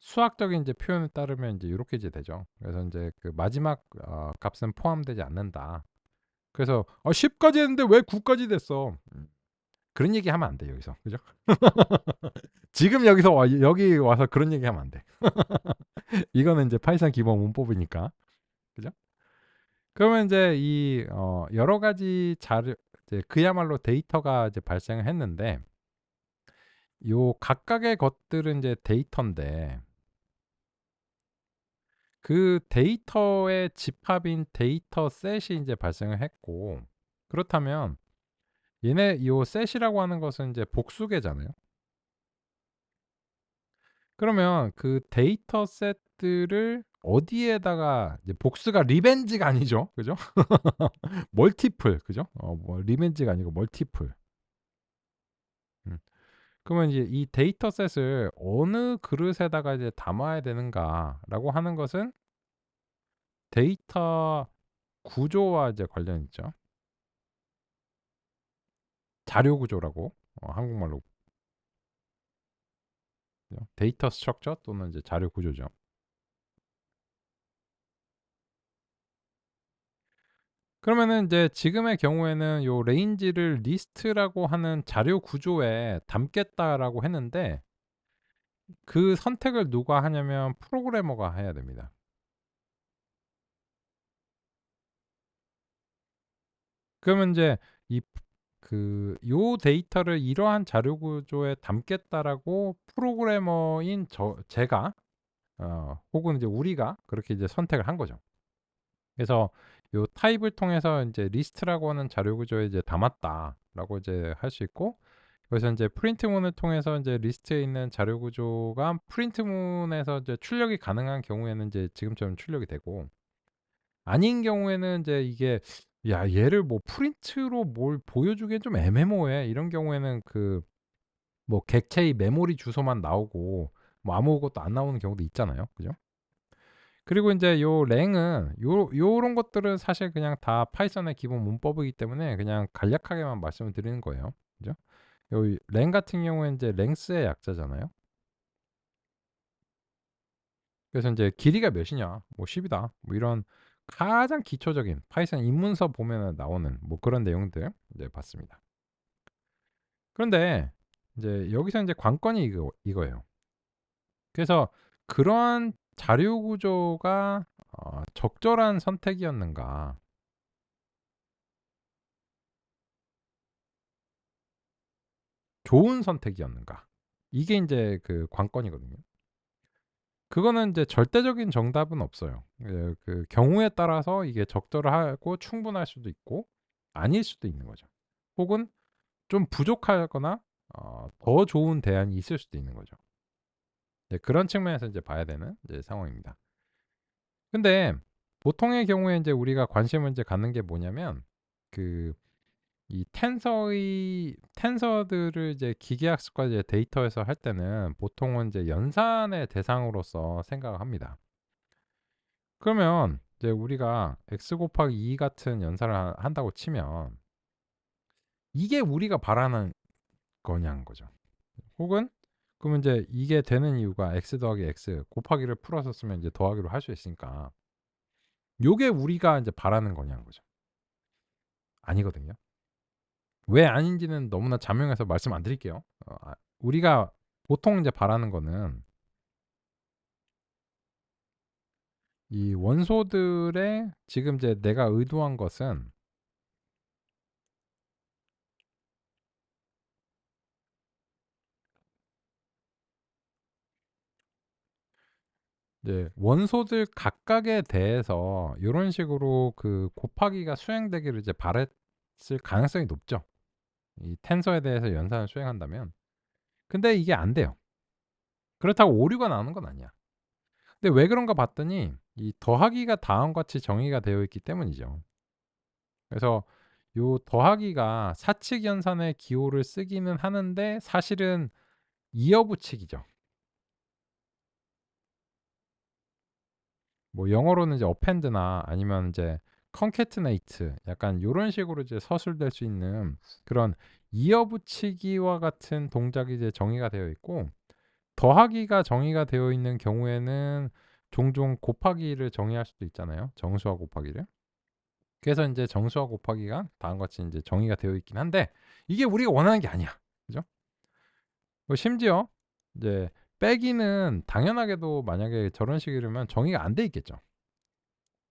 수학적인 이제 표현을 따르면 이제 이렇게 이제 되죠. 그래서 이제 마지막 값은 포함되지 않는다. 그래서 10까지 했는데 왜 9까지 됐어? 그런 얘기 하면 안 돼, 여기서. 그죠? 지금 여기 와서 그런 얘기 하면 안 돼. 이거는 이제 파이썬 기본 문법이니까. 그죠? 그러면 이제 이 여러 가지 자료 이제 그야말로 데이터가 이제 발생을 했는데 요 각각의 것들은 이제 데이터인데 그 데이터의 집합인 데이터 셋이 이제 발생을 했고 그렇다면 얘네 요 셋이라고 하는 것은 이제 복수계잖아요. 그러면 그 데이터 셋들을 어디에다가 이제 복수가 리벤지가 아니죠. 그죠? 멀티플. 그죠? 뭐 리벤지가 아니고 멀티플. 음. 그러면 이제 이 데이터 셋을 어느 그릇에다가 이제 담아야 되는가라고 하는 것은 데이터 구조와 이제 관련 있죠. 자료 구조라고 한국말로 데이터 스트럭처 또는 이제 자료 구조죠. 그러면은 이제 지금의 경우에는 요 레인지를 리스트라고 하는 자료 구조에 담겠다라고 했는데 그 선택을 누가 하냐면 프로그래머가 해야 됩니다. 그러면 이제 이 요 데이터를 이러한 자료 구조에 담겠다라고 프로그래머인 제가 혹은 이제 우리가 그렇게 이제 선택을 한 거죠. 그래서 요 타입을 통해서 이제 리스트라고 하는 자료 구조에 이제 담았다라고 이제 할 수 있고 그래서 이제 프린트문을 통해서 이제 리스트에 있는 자료 구조가 프린트문에서 이제 출력이 가능한 경우에는 이제 지금처럼 출력이 되고 아닌 경우에는 이제 이게 야 얘를 뭐 프린트로 뭘 보여주기엔 좀 애매모호해 이런 경우에는 뭐 객체의 메모리 주소만 나오고 뭐 아무것도 안 나오는 경우도 있잖아요. 그죠? 그리고 이제 요 랭은 요런 것들은 사실 그냥 다 파이썬의 기본 문법이기 때문에 그냥 간략하게만 말씀을 드리는 거예요. 그죠? 요 랭 같은 경우에 이제 랭스의 약자잖아요. 그래서 이제 길이가 몇이냐, 뭐 10이다, 뭐 이런 가장 기초적인 파이썬 입문서 보면 나오는 뭐 그런 내용들 이제 봤습니다. 그런데 이제 여기서 이제 관건이 이거예요. 그래서 그러한 자료 구조가 적절한 선택이었는가, 좋은 선택이었는가, 이게 이제 관건이거든요. 그거는 이제 절대적인 정답은 없어요. 경우에 따라서 이게 적절하고 충분할 수도 있고 아닐 수도 있는 거죠. 혹은 좀 부족하거나 더 좋은 대안이 있을 수도 있는 거죠. 네, 그런 측면에서 이제 봐야 되는 이제 상황입니다. 근데 보통의 경우에 이제 우리가 관심을 이제 갖는 게 뭐냐면 그 이 텐서들을 이제 기계학습과 이제 데이터에서 할 때는 보통은 이제 연산의 대상으로서 생각을 합니다. 그러면 이제 우리가 x 곱하기 2 같은 연산을 한다고 치면 이게 우리가 바라는 거냐는 거죠. 혹은 그러면 이제 이게 되는 이유가 x 더하기 x 곱하기를 풀어서 쓰면 이제 더하기로 할 수 있으니까 요게 우리가 이제 바라는 거냐는 거죠. 아니거든요. 왜 아닌지는 너무나 자명해서 말씀 안 드릴게요. 우리가 보통 이제 바라는 거는 이 원소들의 지금 이제 내가 의도한 것은 이제 원소들 각각에 대해서 요런 식으로 그 곱하기가 수행되기를 이제 바랬을 가능성이 높죠. 이 텐서에 대해서 연산을 수행한다면. 근데 이게 안 돼요. 그렇다고 오류가 나오는 건 아니야. 근데 왜 그런가 봤더니 이 더하기가 다음과 같이 정의가 되어 있기 때문이죠. 그래서 요 더하기가 사칙 연산의 기호를 쓰기는 하는데 사실은 이어붙이기죠. 뭐 영어로는 이제 append나 아니면 이제 concatenate 약간 요런 식으로 이제 서술될 수 있는 그런 이어붙이기와 같은 동작이 이제 정의가 되어 있고 더하기가 정의가 되어 있는 경우에는 종종 곱하기를 정의할 수도 있잖아요. 정수와 곱하기를. 그래서 이제 정수와 곱하기가 다음과 같이 이제 정의가 되어 있긴 한데 이게 우리가 원하는 게 아니야. 그죠? 심지어 이제 빼기는 당연하게도 만약에 저런 식이라면 정의가 안 돼 있겠죠.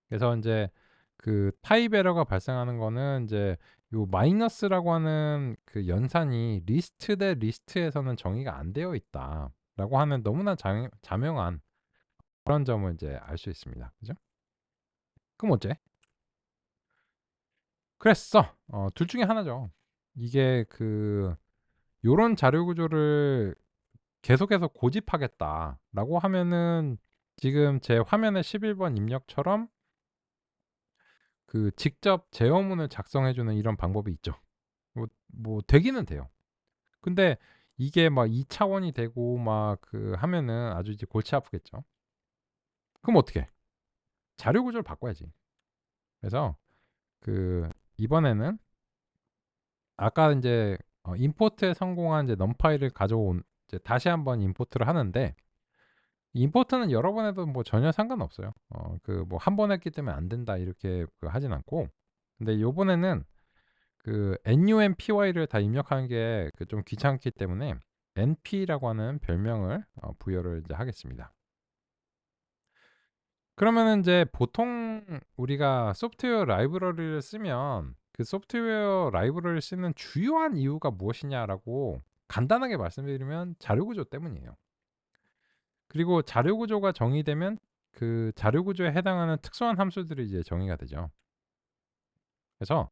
그래서 인제 그 타입 에러가 발생하는 거는 인제 요 마이너스라고 하는 그 연산이 리스트 대 리스트에서는 정의가 안 되어 있다라고 하는 너무나 자명한 그런 점을 인제 알 수 있습니다. 그죠? 그럼 어째? 그랬어. 둘 중에 하나죠. 이게 그 요런 자료 구조를 계속해서 고집하겠다라고 하면은 지금 제 화면에 11번 입력처럼 그 직접 제어문을 작성해 주는 이런 방법이 있죠. 뭐 되기는 돼요. 근데 이게 막 2 차원이 되고 막 그 하면은 아주 이제 골치 아프겠죠. 그럼 어떻게? 자료 구조를 바꿔야지. 그래서 그 이번에는 아까 인제 임포트에 성공한 이제 넘파이를 가져온 이제 다시 한번 임포트를 하는데 임포트는 여러 번 해도 뭐 전혀 상관없어요. 그 뭐 한 번 했기 때문에 안 된다 이렇게 그 하진 않고 근데 요번에는 그 NUMPY를 다 입력하는 게 그 좀 귀찮기 때문에 NP라고 하는 별명을 부여를 이제 하겠습니다. 그러면은 인제 보통 우리가 소프트웨어 라이브러리를 쓰면 그 소프트웨어 라이브러리를 쓰는 주요한 이유가 무엇이냐라고 간단하게 말씀드리면 자료 구조 때문이에요. 그리고 자료 구조가 정의되면 그 자료 구조에 해당하는 특수한 함수들이 이제 정의가 되죠. 그래서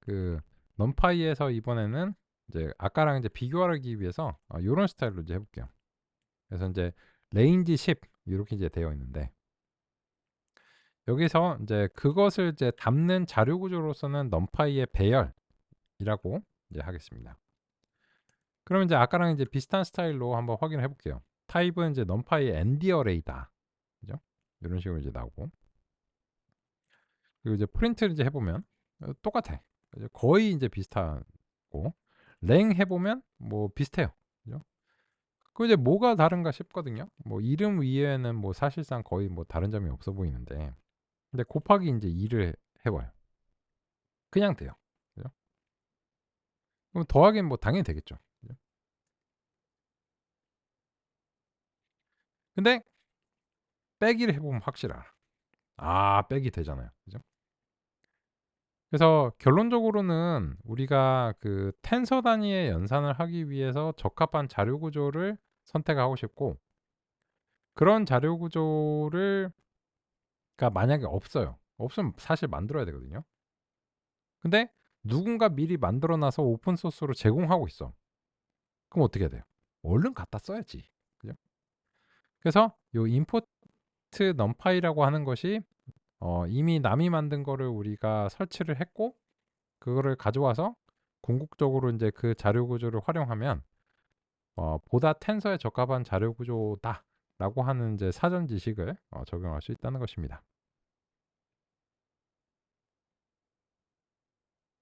그 numpy에서 이번에는 이제 아까랑 이제 비교하기 위해서 요런 스타일로 이제 해 볼게요. 그래서 인제 range 10 요렇게 이제 되어 있는데 여기서 인제 그것을 이제 담는 자료 구조로서는 numpy의 배열이라고 이제 하겠습니다. 그러면 이제 아까랑 이제 비슷한 스타일로 한번 확인을 해 볼게요. 타입은 이제 numpy의 end array다. 그죠? 요런 식으로 이제 나오고 그리고 이제 프린트를 이제 해 보면 똑같아. 이제 거의 인제 비슷하고 랭 해 보면 뭐 비슷해요. 그죠? 그 이제 뭐가 다른가 싶거든요. 뭐 이름 위에는 뭐 사실상 거의 뭐 다른 점이 없어 보이는데 근데 곱하기 인제 2를 해 봐요. 그냥 돼요. 그죠? 그럼 더하기는 뭐 당연히 되겠죠. 그죠? 근데 빼기를 해 보면 확실히 알아. 빼기 되잖아요. 그죠? 그래서 결론적으로는 우리가 그 텐서 단위의 연산을 하기 위해서 적합한 자료 구조를 선택하고 싶고 그런 자료 구조를 가 만약에 없어요. 없으면 사실 만들어야 되거든요. 근데 누군가 미리 만들어 놔서 오픈 소스로 제공하고 있어. 그럼 어떻게 해야 돼요? 얼른 갖다 써야지. 그죠? 그래서 요 임포트 numpy라고 하는 것이 이미 남이 만든 거를 우리가 설치를 했고 그거를 가져와서 궁극적으로 이제 그 자료 구조를 활용하면 보다 텐서에 적합한 자료 구조다라고 하는 이제 사전 지식을 적용할 수 있다는 것입니다.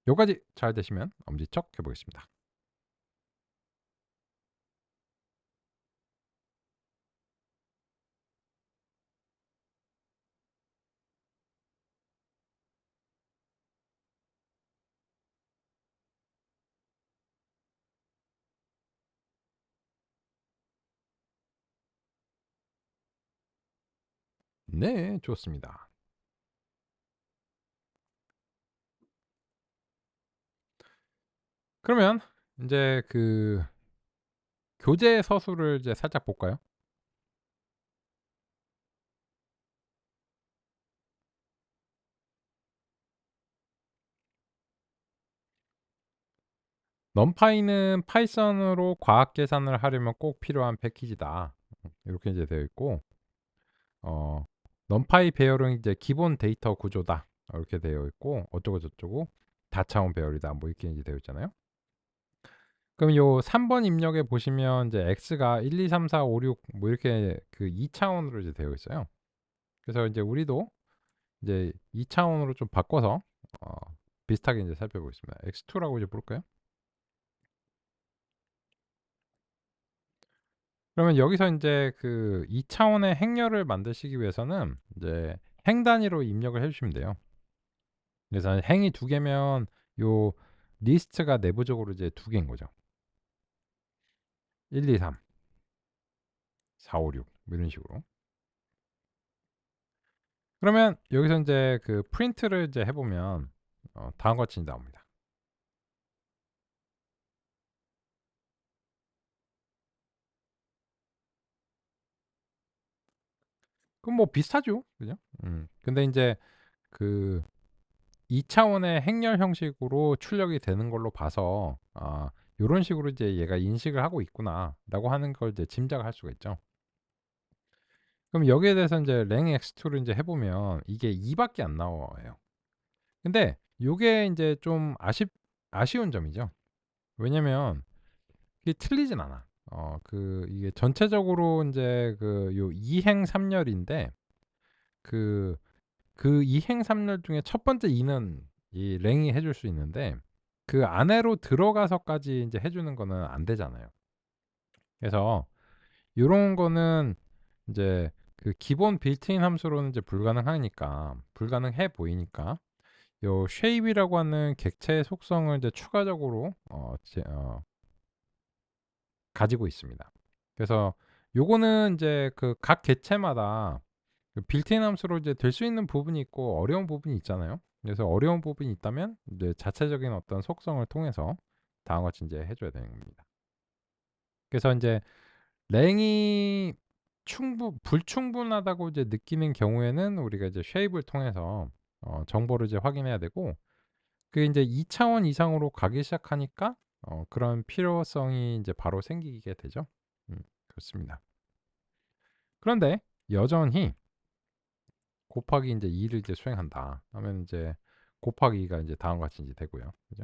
요까지 잘 되시면 엄지척 해보겠습니다. 네, 좋습니다. 그러면 이제 그 교재 서술을 이제 살짝 볼까요? 넘파이는 파이썬으로 과학 계산을 하려면 꼭 필요한 패키지다. 이렇게 이제 되어 있고, 어, 넘파이 배열은 이제 기본 데이터 구조다. 이렇게 되어 있고, 어쩌고 저쩌고 다차원 배열이다. 뭐 이렇게 이제 되어 있잖아요. 그럼 요 3번 입력에 보시면 이제 x가 1, 2, 3, 4, 5, 6 뭐 이렇게 그 2차원으로 이제 되어 있어요. 그래서 이제 우리도 이제 2차원으로 좀 바꿔서 어, 비슷하게 이제 살펴보겠습니다. x2라고 이제 부를까요? 그러면 여기서 인제 그 2차원의 행렬을 만드시기 위해서는 이제 행 단위로 입력을 해 주시면 돼요. 그래서 행이 2 개면 요 리스트가 내부적으로 이제 2 개인 거죠. 1, 2, 3, 4, 5, 6 뭐 이런 식으로. 그러면 여기서 인제 그 프린트를 이제 해 보면 다음과 같이 나옵니다. 그럼 뭐 비슷하죠. 그죠? 근데 인제 그 2차원의 행렬 형식으로 출력이 되는 걸로 봐서 요런 식으로 이제 '얘가 인식을 하고 있구나.'라고 하는 걸 이제 짐작을 할 수가 있죠. 그럼 여기에 대해서 인제 랭x2를 인제 해 보면 이게 2 밖에 안 나와요. 근데 요게 인제 좀 아쉬운 점이죠. 왜냐면 이게 틀리진 않아. 이게 전체적으로 인제 그 요 2행 3 렬인데 그 2행 3렬 중에 첫 번째 2는 이 랭이 해줄 수 있는데 그 안에로 들어가서까지 인제 해 주는 거는 안 되잖아요. 그래서 요런 거는 인제 그 기본 빌트인 함수로는 이제 불가능해 보이니까 요 shape이라고 하는 객체의 속성을 이제 추가적으로 가지고 있습니다. 그래서 요거는 인제 그 각 객체마다 그 빌트인 함수로 이제 될 수 있는 부분이 있고 어려운 부분이 있잖아요. 그래서 어려운 부분이 있다면 이제 자체적인 어떤 속성을 통해서 다음과 같이 인제 해 줘야 되는 겁니다. 그래서 인제 랭이 불충분하다고 이제 느끼는 경우에는 우리가 이제 shape을 통해서 정보를 이제 확인해야 되고 그게 인제 2 차원 이상으로 가기 시작하니까 그런 필요성이 인제 바로 생기게 되죠. 그렇습니다. 그런데 여전히 곱하기 인제 2를 이제 수행한다 하면 인제 곱하기 2가 인제 다음과 같이 인제 되고요. 그죠?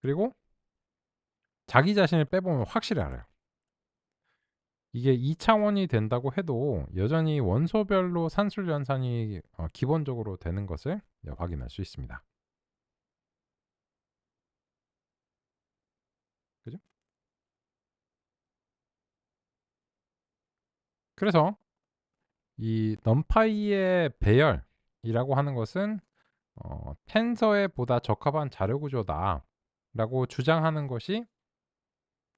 그리고 자기 자신을 빼보면 확실히 알아요. 이게 2 차원이 된다고 해도 여전히 원소별로 산술 연산이 기본적으로 되는 것을 확인할 수 있습니다. 그죠? 그래서 이 numpy의 배열이라고 하는 것은 텐서에 보다 적합한 자료 구조다라고 주장하는 것이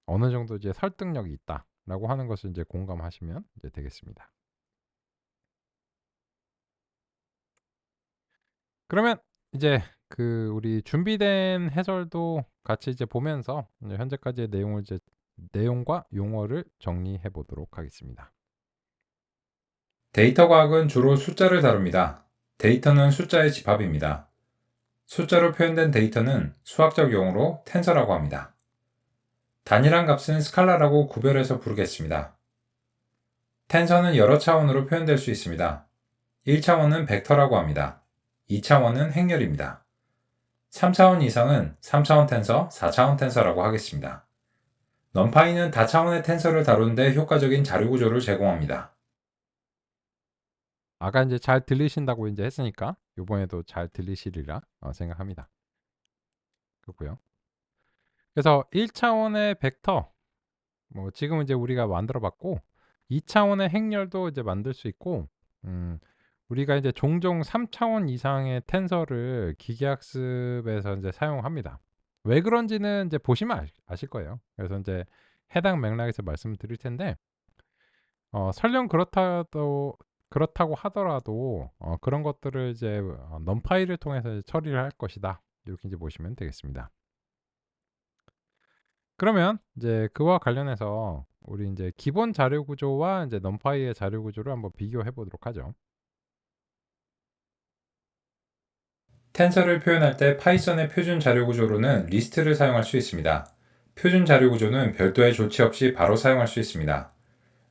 어느 정도 이제 설득력이 있다라고 하는 것을 이제 공감하시면 이제 되겠습니다. 그러면 이제 그 우리 준비된 해설도 같이 이제 보면서 이제 현재까지의 내용을 이제 내용과 용어를 정리해 보도록 하겠습니다.
데이터 과학은 주로 숫자를 다룹니다. 데이터는 숫자의 집합입니다. 숫자로 표현된 데이터는 수학적 용어로 텐서라고 합니다. 단일한 값은 스칼라라고 구별해서 부르겠습니다. 텐서는 여러 차원으로 표현될 수 있습니다. 1차원은 벡터라고 합니다. 2차원은 행렬입니다. 3차원 이상은 3차원 텐서, 4차원 텐서라고 하겠습니다. 넘파이는 다차원의 텐서를 다루는데 효과적인 자료 구조를 제공합니다.
아까 이제 잘 들리신다고 이제 했으니까 요번에도 잘 들리시리라 생각합니다. 그렇고요. 그래서 1차원의 벡터 뭐 지금은 이제 우리가 만들어 봤고 2차원의 행렬도 이제 만들 수 있고 우리가 이제 종종 3차원 이상의 텐서를 기계학습에서 이제 사용합니다. 왜 그런지는 이제 보시면 아실 거예요. 그래서 이제 해당 맥락에서 말씀드릴 텐데 설령 그렇다고 하더라도 그런 것들을 이제 넘파이를 통해서 이제 처리를 할 것이다. 이렇게 이제 보시면 되겠습니다. 그러면 이제 그와 관련해서 우리 이제 기본 자료 구조와 이제 넘파이의 자료 구조를 한번 비교해 보도록 하죠.
텐서를 표현할 때 파이썬의 표준 자료 구조로는 리스트를 사용할 수 있습니다. 표준 자료 구조는 별도의 조치 없이 바로 사용할 수 있습니다.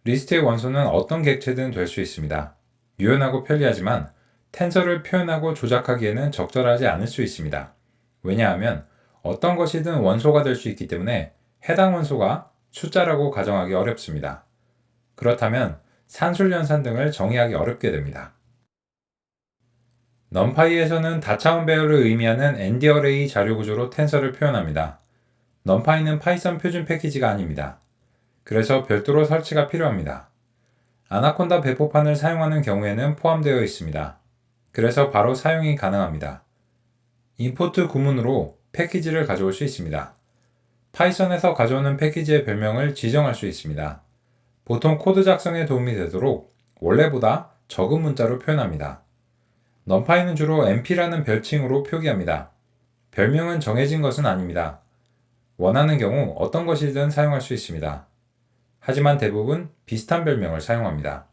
리스트의 원소는 어떤 객체든 될 수 있습니다. 유연하고 편리하지만 텐서를 표현하고 조작하기에는 적절하지 않을 수 있습니다. 왜냐하면 어떤 것이든 원소가 될 수 있기 때문에 해당 원소가 숫자라고 가정하기 어렵습니다. 그렇다면 산술연산 등을 정의하기 어렵게 됩니다. 넘파이에서는 다차원 배열을 의미하는 ND-어레이 자료 구조로 텐서를 표현합니다. 넘파이는 파이썬 표준 패키지가 아닙니다. 그래서 별도로 설치가 필요합니다. 아나콘다 배포판을 사용하는 경우에는 포함되어 있습니다. 그래서 바로 사용이 가능합니다. 임포트 구문으로 패키지를 가져올 수 있습니다. 파이썬에서 가져오는 패키지의 별명을 지정할 수 있습니다. 보통 코드 작성에 도움이 되도록 원래보다 적은 문자로 표현합니다. 넘파이는 주로 np라는 별칭으로 표기합니다. 별명은 정해진 것은 아닙니다. 원하는 경우 어떤 것이든 사용할 수 있습니다. 하지만 대부분 비슷한 별명을 사용합니다.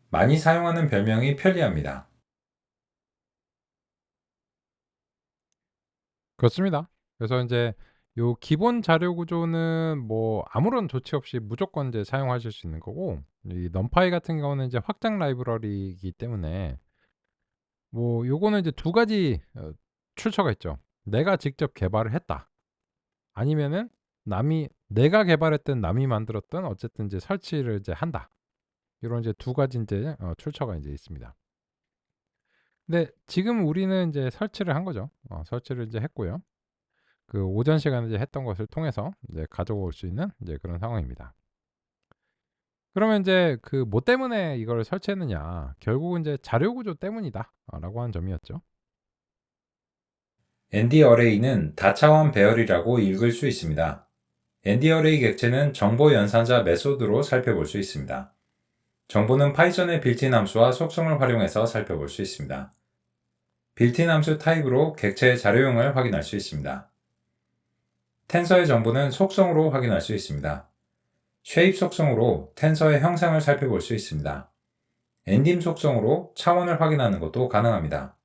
많이 사용하는 별명이 편리합니다.
그렇습니다. 그래서 이제 요 기본 자료 구조는 뭐 아무런 조치 없이 무조건 이제 사용하실 수 있는 거고 이 넘파이 같은 경우는 이제 확장 라이브러리이기 때문에 뭐 요거는 이제 두 가지 출처가 있죠. 내가 직접 개발을 했다. 아니면은 남이 내가 개발했든 남이 만들었든 어쨌든 이제 설치를 이제 한다. 이런 이제 두 가지 이제 출처가 이제 있습니다. 근데 지금 우리는 이제 설치를 한 거죠. 설치를 이제 했고요. 그 오전 시간에 이제 했던 것을 통해서 이제 가져올 수 있는 이제 그런 상황입니다. 그러면 이제 그 뭐 때문에 이걸 설치했느냐? 결국은 이제 자료 구조 때문이다라고 하는 점이었죠.
ND-어레이는 다차원 배열이라고 읽을 수 있습니다. ND-어레이 객체는 정보 연산자 메소드로 살펴볼 수 있습니다. 정보는 파이썬의 빌트인 함수와 속성을 활용해서 살펴볼 수 있습니다. 빌트인 함수 타입으로 객체의 자료형을 확인할 수 있습니다. 텐서의 정보는 속성으로 확인할 수 있습니다. 쉐입 속성으로 텐서의 형상을 살펴볼 수 있습니다. 엔딤 속성으로 차원을 확인하는 것도 가능합니다.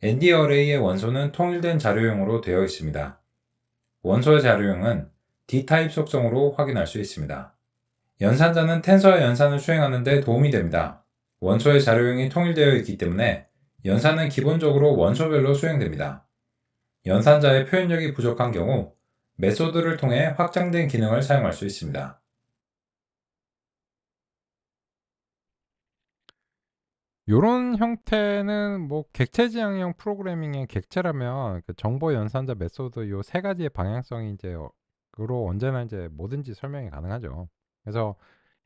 ND-어레이의 원소는 통일된 자료형으로 되어 있습니다. 원소의 자료형은 D타입 속성으로 확인할 수 있습니다. 연산자는 텐서의 연산을 수행하는 데 도움이 됩니다. 원소의 자료형이 통일되어 있기 때문에 연산은 기본적으로 원소별로 수행됩니다. 연산자의 표현력이 부족한 경우 메소드를 통해 확장된 기능을 사용할 수 있습니다.
요런 형태는 뭐 객체 지향형 프로그래밍의 객체라면 그 정보 연산자 메소드 요 세 가지의 방향성이 이제 으로 언제나 이제 뭐든지 설명이 가능하죠. 그래서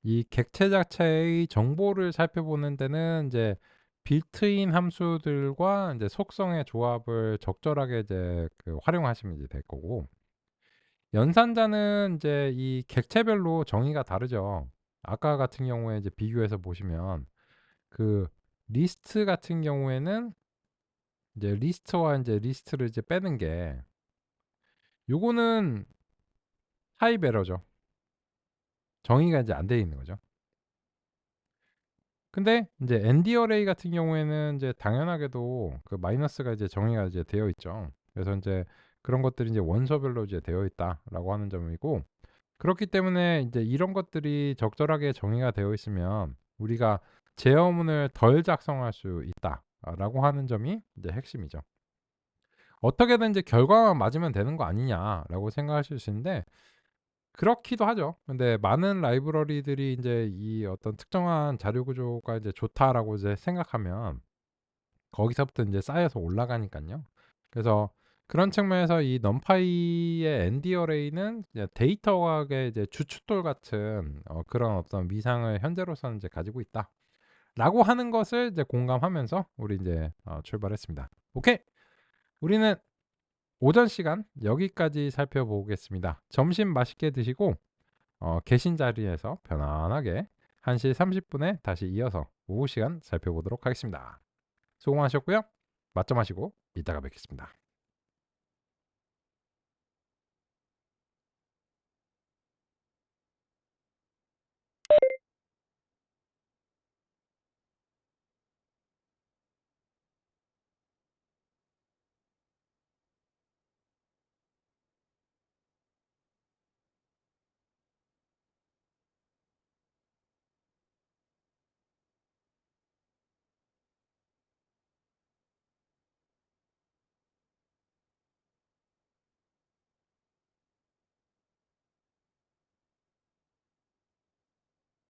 이 객체 자체의 정보를 살펴보는 데는 이제 빌트인 함수들과 이제 속성의 조합을 적절하게 이제 그 활용하시면 이제 될 거고 연산자는 이제 이 객체별로 정의가 다르죠. 아까 같은 경우에 이제 비교해서 보시면 그 리스트 같은 경우에는 이제 리스트와 이제 리스트를 이제 빼는 게 요거는 타입 에러죠. 정의가 이제 안 돼 있는 거죠. 근데 이제 ND 어레이 같은 경우에는 이제 당연하게도 그 마이너스가 이제 정의가 이제 되어 있죠. 그래서 이제 그런 것들이 이제 원소별로 이제 되어 있다라고 하는 점이고, 그렇기 때문에 이제 이런 것들이 적절하게 정의가 되어 있으면 우리가 제어문을 덜 작성할 수 있다라고 하는 점이 이제 핵심이죠. 어떻게든 이제 결과만 맞으면 되는 거 아니냐라고 생각하실 수 있는데, 그렇기도 하죠. 근데 많은 라이브러리들이 이제 이 어떤 특정한 자료 구조가 이제 좋다라고 이제 생각하면 거기서부터 이제 쌓여서 올라가니깐요. 그래서 그런 측면에서 이 넘파이의 ND 어레이는 이제 데이터 과학의 이제 주춧돌 같은 그런 어떤 위상을 현재로서는 이제 가지고 있다라고 하는 것을 이제 공감하면서 우리 이제 출발했습니다. 오케이. 우리는 오전 시간 여기까지 살펴보겠습니다. 점심 맛있게 드시고 계신 자리에서 편안하게 1시 30분에 다시 이어서 오후 시간 살펴보도록 하겠습니다. 수고 많으셨고요. 맛점 하시고 이따가 뵙겠습니다.